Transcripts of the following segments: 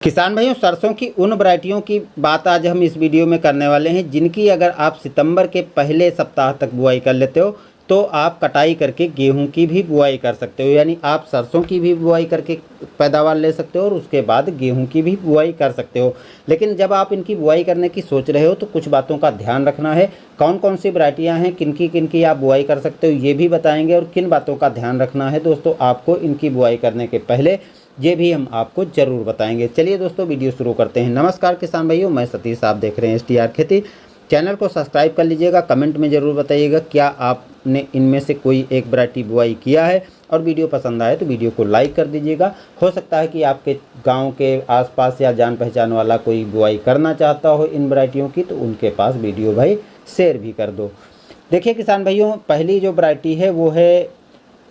किसान भाइयों, सरसों की उन वैरायटियों की बात आज हम इस वीडियो में करने वाले हैं जिनकी अगर आप सितंबर के पहले सप्ताह तक बुआई कर लेते हो तो आप कटाई करके गेहूं की भी बुआई कर सकते हो। यानी आप सरसों की भी बुआई करके पैदावार ले सकते हो और उसके बाद गेहूं की भी बुआई कर सकते हो। लेकिन जब आप इनकी बुआई करने की सोच रहे हो तो कुछ बातों का ध्यान रखना है। कौन कौन सी वैरायटियाँ हैं, किनकी आप बुआई कर सकते हो, ये भी बताएंगे। और किन बातों का ध्यान रखना है दोस्तों आपको इनकी बुआई करने के पहले, ये भी हम आपको ज़रूर बताएंगे। चलिए दोस्तों, वीडियो शुरू करते हैं। नमस्कार किसान भाइयों, मैं सतीश, आप देख रहे हैं STR खेती। चैनल को सब्सक्राइब कर लीजिएगा। कमेंट में ज़रूर बताइएगा क्या आपने इनमें से कोई एक वैरायटी बुआई किया है, और वीडियो पसंद आए तो वीडियो को लाइक कर दीजिएगा। हो सकता है कि आपके गांव के आसपास या जान पहचान वाला कोई बुआई करना चाहता हो इन वैरायटियों की, तो उनके पास वीडियो भाई शेयर भी कर दो। देखिए किसान भाइयों, पहली जो वैरायटी है वो है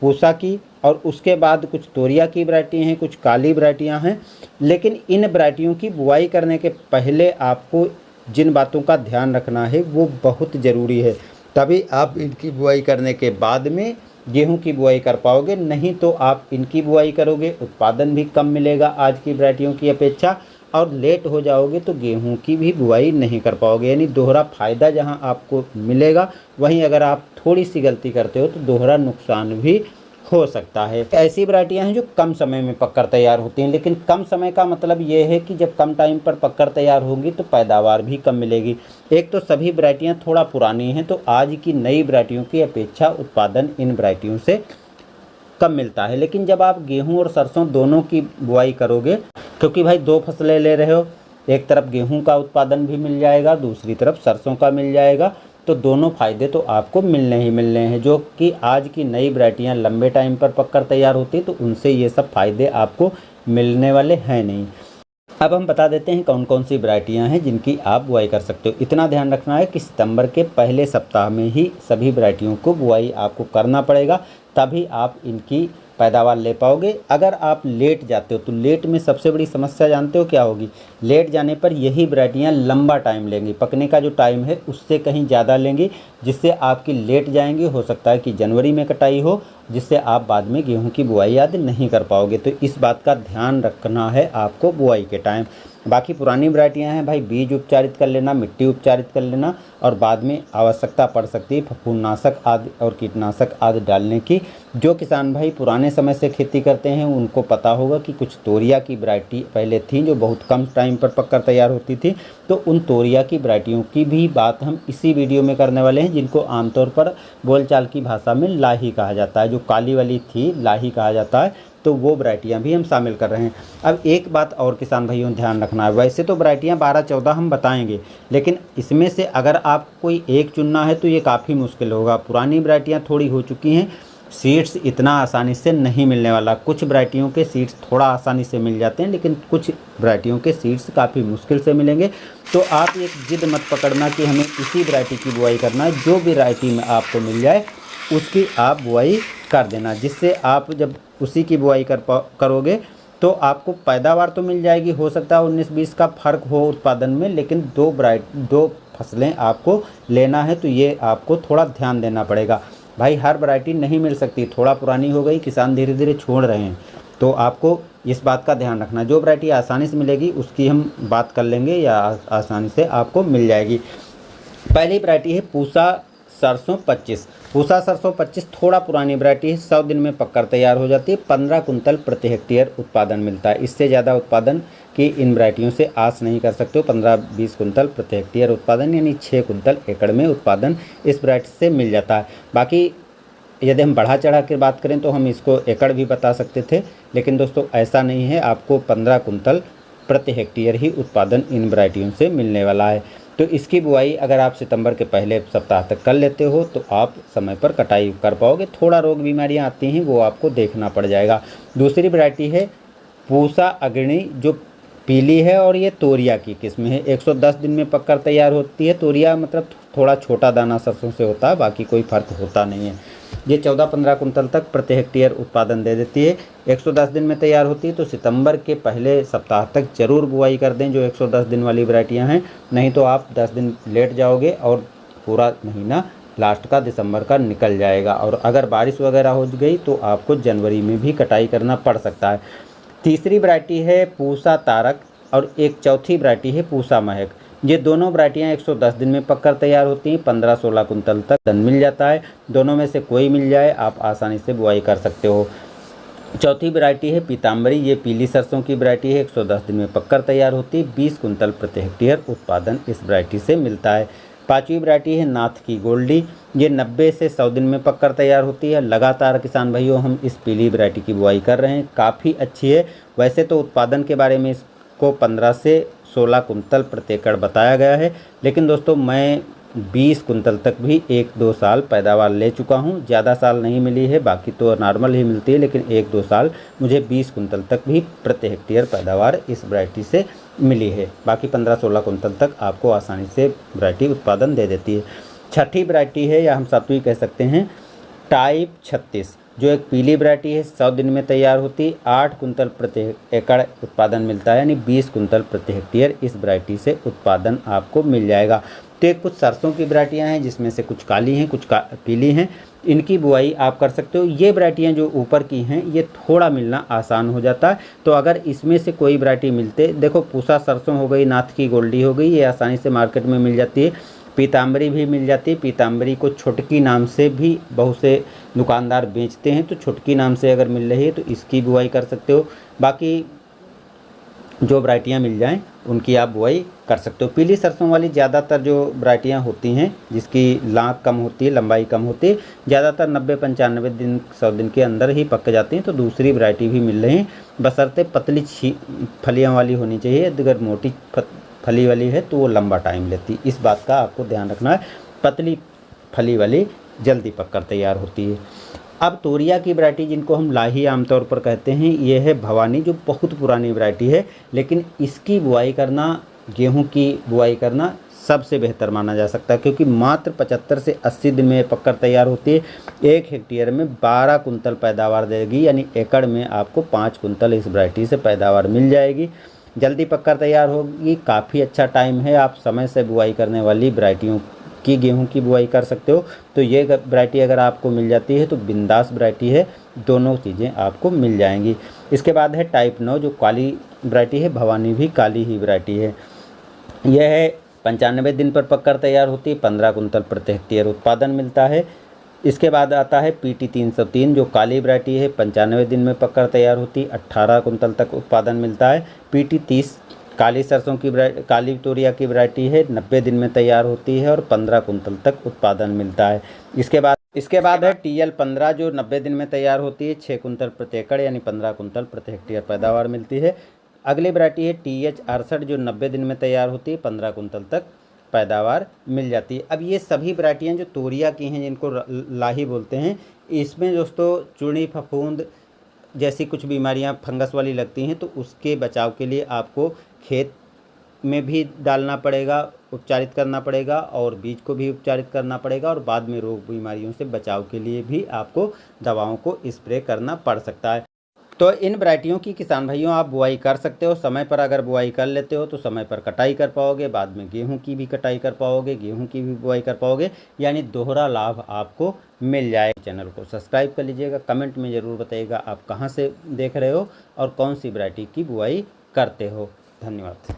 पूसा की, और उसके बाद कुछ तोरिया की वैरायटी हैं, कुछ काली वैरायटियां हैं। लेकिन इन वैरायटियों की बुआई करने के पहले आपको जिन बातों का ध्यान रखना है वो बहुत ज़रूरी है, तभी आप इनकी बुआई करने के बाद में गेहूं की बुआई कर पाओगे। नहीं तो आप इनकी बुआई करोगे, उत्पादन भी कम मिलेगा आज की वैरायटियों की अपेक्षा, और लेट हो जाओगे तो गेहूं की भी बुआई नहीं कर पाओगे। यानी दोहरा फ़ायदा जहां आपको मिलेगा, वहीं अगर आप थोड़ी सी गलती करते हो तो दोहरा नुकसान भी हो सकता है। ऐसी वैरायटियां हैं जो कम समय में पककर तैयार होती हैं, लेकिन कम समय का मतलब ये है कि जब कम टाइम पर पककर तैयार होंगी तो पैदावार भी कम मिलेगी। एक तो सभी वैरायटियां थोड़ा पुरानी हैं, तो आज की नई वैरायटियों की अपेक्षा उत्पादन इन वैरायटियों से कम मिलता है। लेकिन जब आप गेहूं और सरसों दोनों की बुआई करोगे, क्योंकि भाई दो फसलें ले रहे हो, एक तरफ गेहूं का उत्पादन भी मिल जाएगा, दूसरी तरफ सरसों का मिल जाएगा, तो दोनों फ़ायदे तो आपको मिलने ही मिलने हैं। जो कि आज की नई वैरायटियाँ लंबे टाइम पर पककर तैयार होती है, तो उनसे ये सब फ़ायदे आपको मिलने वाले हैं नहीं। अब हम बता देते हैं कौन कौन सी वैरायटियाँ हैं जिनकी आप बुआई कर सकते हो। इतना ध्यान रखना है कि सितंबर के पहले सप्ताह में ही सभी वैरायटियों को बुआई आपको करना पड़ेगा, तभी आप इनकी पैदावार ले पाओगे। अगर आप लेट जाते हो तो लेट में सबसे बड़ी समस्या जानते हो क्या होगी? लेट जाने पर यही वैरायटियाँ लंबा टाइम लेंगी, पकने का जो टाइम है उससे कहीं ज़्यादा लेंगी, जिससे आपकी लेट जाएंगी। हो सकता है कि जनवरी में कटाई हो, जिससे आप बाद में गेहूं की बुआई आदि नहीं कर पाओगे। तो इस बात का ध्यान रखना है आपको बुआई के टाइम। बाकी पुरानी वैरायटियां हैं भाई, बीज उपचारित कर लेना, मिट्टी उपचारित कर लेना, और बाद में आवश्यकता पड़ सकती है फफूंदनाशक आदि और कीटनाशक आदि डालने की। जो किसान भाई पुराने समय से खेती करते हैं उनको पता होगा कि कुछ तोरिया की वैरायटी पहले थी जो बहुत कम टाइम पर पककर तैयार होती थी, तो उन तोरिया की वैरायटियों की भी बात हम इसी वीडियो में करने वाले हैं, जिनको आमतौर पर बोलचाल की भाषा में लाही कहा जाता है। जो काली वाली थी लाही कहा जाता है, तो वो वैरायटियाँ भी हम शामिल कर रहे हैं। अब एक बात और किसान भाइयों ध्यान रखना है, वैसे तो वैरायटियाँ 12-14 हम बताएंगे, लेकिन इसमें से अगर आप कोई एक चुनना है तो ये काफ़ी मुश्किल होगा। पुरानी वैरायटियाँ थोड़ी हो चुकी हैं, सीड्स इतना आसानी से नहीं मिलने वाला। कुछ वैरायटियों के सीड्स थोड़ा आसानी से मिल जाते हैं, लेकिन कुछ वैरायटियों के सीड्स काफ़ी मुश्किल से मिलेंगे। तो आप एक जिद मत पकड़ना कि हमें इसी वैरायटी की बुआई करना है। जो भी वैरायटी में आपको मिल जाए उसकी आप बुआई कर देना, जिससे आप जब उसी की बुआई करोगे तो आपको पैदावार तो मिल जाएगी। हो सकता है 19-20 का फ़र्क हो उत्पादन में, लेकिन दो फसलें आपको लेना है, तो ये आपको थोड़ा ध्यान देना पड़ेगा। भाई हर वैरायटी नहीं मिल सकती, थोड़ा पुरानी हो गई, किसान धीरे धीरे छोड़ रहे हैं, तो आपको इस बात का ध्यान रखना। जो वैरायटी आसानी से मिलेगी उसकी हम बात कर लेंगे, या आसानी से आपको मिल जाएगी। पहली वैरायटी है पूसा सरसों 25। पूसा सरसों 25 थोड़ा पुरानी वैरायटी है, 100 दिन में पककर तैयार हो जाती है। 15 कुंतल प्रति हेक्टेयर उत्पादन मिलता है। इससे ज़्यादा उत्पादन की इन वैरायटियों से आस नहीं कर सकते हो। 15-20 कुंतल प्रति हेक्टेयर उत्पादन, यानी 6 कुंतल एकड़ में उत्पादन इस वैरायटी से मिल जाता है। बाकी यदि हम बढ़ा चढ़ा कर बात करें तो हम इसको एकड़ भी बता सकते थे, लेकिन दोस्तों ऐसा नहीं है। आपको 15 कुंतल प्रति हेक्टेयर ही उत्पादन इन वैरायटियों से मिलने वाला है। तो इसकी बुआई अगर आप सितंबर के पहले सप्ताह तक कर लेते हो तो आप समय पर कटाई कर पाओगे। थोड़ा रोग बीमारियां आती हैं, वो आपको देखना पड़ जाएगा। दूसरी वैरायटी है पूसा अग्रणी, जो पीली है, और ये तोरिया की किस्म है। 110 दिन में पककर तैयार होती है। तोरिया मतलब थोड़ा छोटा दाना सरसों से होता है, बाकी कोई फ़र्क होता नहीं है। ये 14-15 कुंतल तक प्रति हेक्टेयर उत्पादन दे देती है। 110 दिन में तैयार होती है, तो सितंबर के पहले सप्ताह तक ज़रूर बुआई कर दें जो 110 दिन वाली वैरायटियां हैं। नहीं तो आप 10 दिन लेट जाओगे और पूरा महीना लास्ट का दिसंबर का निकल जाएगा, और अगर बारिश वगैरह हो गई तो आपको जनवरी में भी कटाई करना पड़ सकता है। तीसरी वैरायटी है पूसा तारक और एक चौथी वैरायटी है पूसा महक। ये दोनों वैरायटियाँ 110 दिन में पककर तैयार होती हैं। 15-16 कुंतल तक धन मिल जाता है। दोनों में से कोई मिल जाए आप आसानी से बुआई कर सकते हो। चौथी वैरायटी है पीताम्बरी। ये पीली सरसों की वैरायटी है। 110 दिन में पककर तैयार होती है। 20 कुंतल प्रति हेक्टेयर उत्पादन इस वैरायटी से मिलता है। पाँचवीं वैरायटी है नाथ की गोल्डी। ये 90 से 100 दिन में पककर तैयार होती है। लगातार किसान भाइयों हम इस पीली वैरायटी की बुआई कर रहे हैं, काफ़ी अच्छी है। वैसे तो उत्पादन के बारे में इसको 15 से 16 कुंतल प्रति एकड़ बताया गया है, लेकिन दोस्तों मैं 20 कुंतल तक भी 1-2 साल पैदावार ले चुका हूँ। ज़्यादा साल नहीं मिली है, बाकी तो नॉर्मल ही मिलती है, लेकिन 1-2 साल मुझे 20 कुंतल तक भी प्रति हेक्टेयर पैदावार इस वैरायटी से मिली है। बाकी 15-16 कुंतल तक आपको आसानी से वैरायटी उत्पादन दे देती है। छठी वैरायटी है, या हम सातवीं कह सकते हैं, टाइप 36, जो एक पीली वैरायटी है। 100 दिन में तैयार होती है। 8 कुंतल प्रति एकड़ उत्पादन मिलता है, यानी 20 कुंतल प्रति हेक्टेयर इस वैरायटी से उत्पादन आपको मिल जाएगा। तो ये कुछ सरसों की वैरायटियाँ हैं, जिसमें से कुछ काली हैं, कुछ पीली हैं। इनकी बुआई आप कर सकते हो। ये वैरायटियाँ जो ऊपर की हैं ये थोड़ा मिलना आसान हो जाता है। तो अगर इसमें से कोई वैरायटी मिलते, देखो पूसा सरसों हो गई, नाथ की गोल्डी हो गई, ये आसानी से मार्केट में मिल जाती है। पीताम्बरी भी मिल जाती है। पीताम्बरी को छुटकी नाम से भी बहुत से दुकानदार बेचते हैं, तो छुटकी नाम से अगर मिल रही है तो इसकी बुआई कर सकते हो। बाकी जो वैरायटियाँ मिल जाएं उनकी आप बुआई कर सकते हो। पीली सरसों वाली ज़्यादातर जो वैरायटियाँ होती हैं जिसकी लाँक कम होती है, लंबाई कम होती है, ज़्यादातर 90-95 दिन 100 दिन के अंदर ही पक जाती हैं। तो दूसरी वैरायटी भी मिल रही हैं, बशर्ते पतली फलियाँ वाली होनी चाहिए। अगर मोटी फली वाली है तो वो लंबा टाइम लेती है, इस बात का आपको ध्यान रखना है। पतली फली वाली जल्दी पककर तैयार होती है। अब तोरिया की वैरायटी, जिनको हम लाही आमतौर पर कहते हैं, ये है भवानी, जो बहुत पुरानी वैरायटी है, लेकिन इसकी बुआई करना, गेहूं की बुआई करना सबसे बेहतर माना जा सकता है, क्योंकि मात्र 75 से 80 दिन में पककर तैयार होती है। 1 हेक्टेयर में 12 कुंतल पैदावार देगी, यानी एकड़ में आपको 5 कुंतल इस वैरायटी से पैदावार मिल जाएगी। जल्दी पककर तैयार होगी, काफ़ी अच्छा टाइम है। आप समय से बुआई करने वाली वैरायटियों की गेहूं की बुआई कर सकते हो। तो ये वैरायटी अगर आपको मिल जाती है तो बिंदास वैरायटी है, दोनों चीज़ें आपको मिल जाएंगी। इसके बाद है टाइप 9, जो काली वैरायटी है। भवानी भी काली ही वैरायटी है। यह है 95 दिन पर पककर तैयार होती है। 15 कुंतल प्रति हेक्टेयर उत्पादन मिलता है। इसके बाद आता है PT 303, जो काली वैरायटी है। 95 दिन में पककर तैयार होती है। 18 कुंतल तक उत्पादन मिलता है। PT 30 काली सरसों की काली तोरिया की वैरायटी है। 90 दिन में तैयार होती है और 15 कुंतल तक उत्पादन मिलता है। इसके बाद है TL 15, जो 90 दिन में तैयार होती है। 6 कुंतल प्रति एकड़, यानी 15 कुंतल प्रति हेक्टेयर पैदावार मिलती है। अगली वैरायटी है TH 68, जो 90 दिन में तैयार होती है। 15 कुंतल तक पैदावार मिल जाती है। अब ये सभी वैरायटियाँ जो तोरिया की हैं, जिनको लाही बोलते हैं, इसमें दोस्तों चूड़ी, फफूंद जैसी कुछ बीमारियां फंगस वाली लगती हैं, तो उसके बचाव के लिए आपको खेत में भी डालना पड़ेगा, उपचारित करना पड़ेगा, और बीज को भी उपचारित करना पड़ेगा, और बाद में रोग बीमारियों से बचाव के लिए भी आपको दवाओं को स्प्रे करना पड़ सकता है। तो इन वैरायटियों की किसान भाइयों आप बुआई कर सकते हो। समय पर अगर बुआई कर लेते हो तो समय पर कटाई कर पाओगे, बाद में गेहूं की भी कटाई कर पाओगे, गेहूं की भी बुआई कर पाओगे, यानी दोहरा लाभ आपको मिल जाए। चैनल को सब्सक्राइब कर लीजिएगा। कमेंट में ज़रूर बताइएगा आप कहां से देख रहे हो और कौन सी वैरायटी की बुआई करते हो। धन्यवाद।